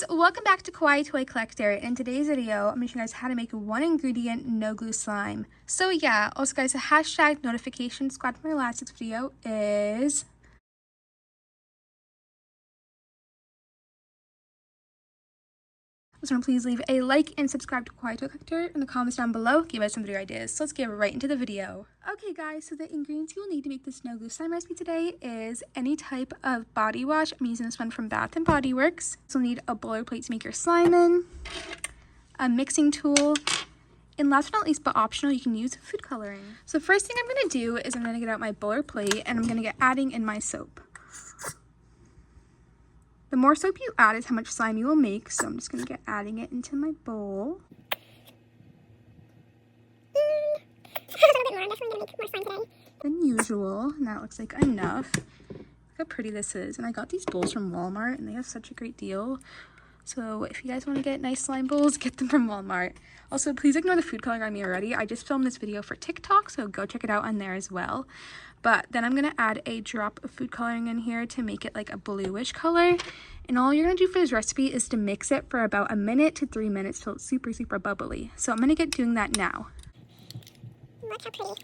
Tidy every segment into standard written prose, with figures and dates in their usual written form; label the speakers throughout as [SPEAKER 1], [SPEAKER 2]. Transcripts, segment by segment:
[SPEAKER 1] Welcome back to Kawaii Toy Collector. In today's video, I'm going to show you guys how to make one ingredient no glue slime. So yeah, also guys, the hashtag notification squad for my last video is so please leave a like and subscribe to Kawaii Toy Collector in the comments down below. Give us some video ideas. So let's get right into the video. Okay guys, so the ingredients you will need to make this no glue slime recipe today is any type of body wash. I'm using this one from Bath & Body Works. So you'll need a boiler plate to make your slime in, a mixing tool, and last but not least, but optional, you can use food coloring. So the first thing I'm going to do is I'm going to get out my boiler plate and I'm going to get adding in my soap. The more soap you add is how much slime you will make, so I'm just going to get adding it into my bowl.
[SPEAKER 2] A little bit more. I'm definitely going to make more slime today
[SPEAKER 1] Than usual, and that looks like enough. Look how pretty this is, and I got these bowls from Walmart, and they have such a great deal. So if you guys want to get nice slime bowls, get them from Walmart. Also, please ignore the food coloring on me already. I just filmed this video for TikTok, so go check it out on there as well. But then I'm going to add a drop of food coloring in here to make it like a bluish color. And all you're going to do for this recipe is to mix it for about 1 to 3 minutes till it's super, super bubbly. So I'm going to get doing that now.
[SPEAKER 2] Look how pretty.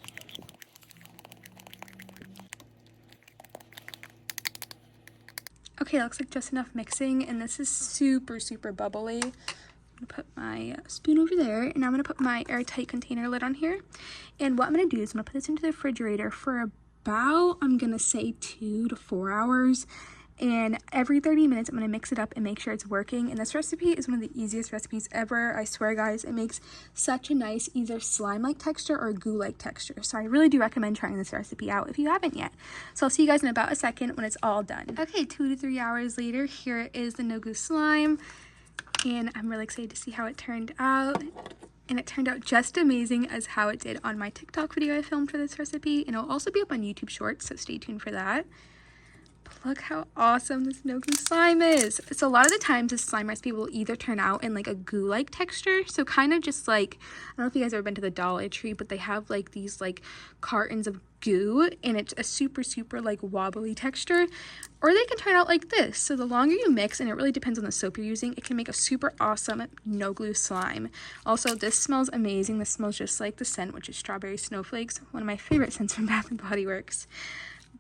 [SPEAKER 1] Okay, looks like just enough mixing, and this is super, super bubbly. I'm gonna put my spoon over there, and I'm gonna put my airtight container lid on here. And what I'm gonna do is I'm gonna put this into the refrigerator for about, I'm gonna say 2 to 4 hours. And every 30 minutes, I'm going to mix it up and make sure it's working. And this recipe is one of the easiest recipes ever. I swear, guys, it makes such a nice either slime-like texture or goo-like texture. So I really do recommend trying this recipe out if you haven't yet. So I'll see you guys in about a second when it's all done. Okay, 2 to 3 hours later, here is the no glue slime. And I'm really excited to see how it turned out. And it turned out just amazing as how it did on my TikTok video I filmed for this recipe. And it'll also be up on YouTube Shorts, so stay tuned for that. Look how awesome this no glue slime is. So a lot of the times this slime recipe will either turn out in like a goo-like texture, so kind of just like, I don't know if you guys have ever been to the Dollar Tree, but they have like these like cartons of goo and it's a super, super like wobbly texture, or they can turn out like this. So the longer you mix, and it really depends on the soap you're using, it can make a super awesome no glue slime. Also, this smells amazing. This smells just like the scent, which is strawberry snowflakes, one of my favorite scents from Bath & Body Works.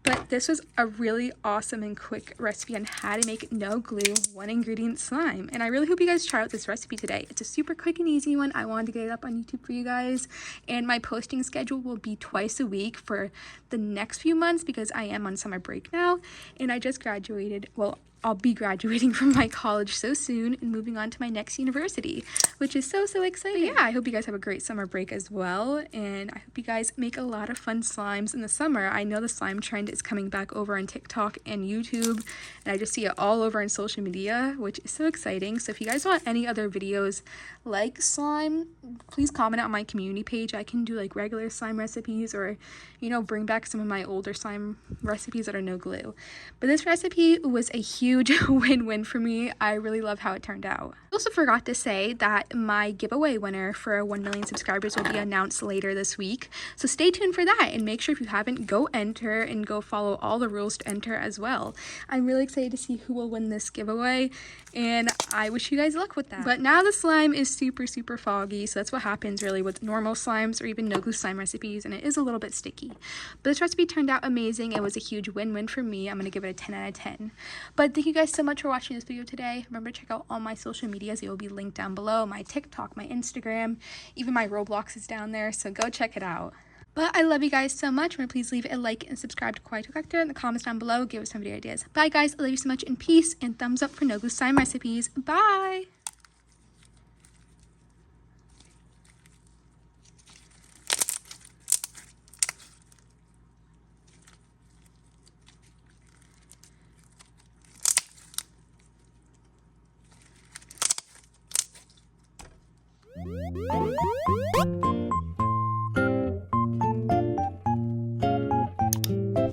[SPEAKER 1] But this was a really awesome and quick recipe on how to make no glue one ingredient slime. And I really hope you guys try out this recipe today. It's a super quick and easy one. I wanted to get it up on YouTube for you guys. And my posting schedule will be twice a week for the next few months because I am on summer break now. And I just graduated, well, I'll be graduating from my college so soon and moving on to my next university, which is so, so exciting. But yeah, I hope you guys have a great summer break as well. And I hope you guys make a lot of fun slimes in the summer. I know the slime trend is coming back over on TikTok and YouTube, and I just see it all over on social media, which is so exciting. So if you guys want any other videos like slime, please comment on my community page. I can do like regular slime recipes or, you know, bring back some of my older slime recipes that are no glue. But this recipe was a huge win-win for me. I really love how it turned out. I also forgot to say that my giveaway winner for 1 million subscribers will be announced later this week. So stay tuned for that, and make sure if you haven't, go enter and go follow all the rules to enter as well. I'm really excited to see who will win this giveaway, and I wish you guys luck with that. But now the slime is super, super foggy, so that's what happens really with normal slimes or even no glue slime recipes, and it is a little bit sticky. But this recipe turned out amazing. It was a huge win-win for me. I'm going to give it a 10 out of 10. But thank you guys so much for watching this video today. Remember to check out all my social medias. It will be linked down below. My TikTok, my Instagram, even my Roblox is down there, so go check it out. But I love you guys so much. Remember, please leave a like and subscribe to Kawaii Toy Collector in the comments down below. Give us some video ideas. Bye guys, I love you so much, and peace, and thumbs up for no glue slime recipes. Bye!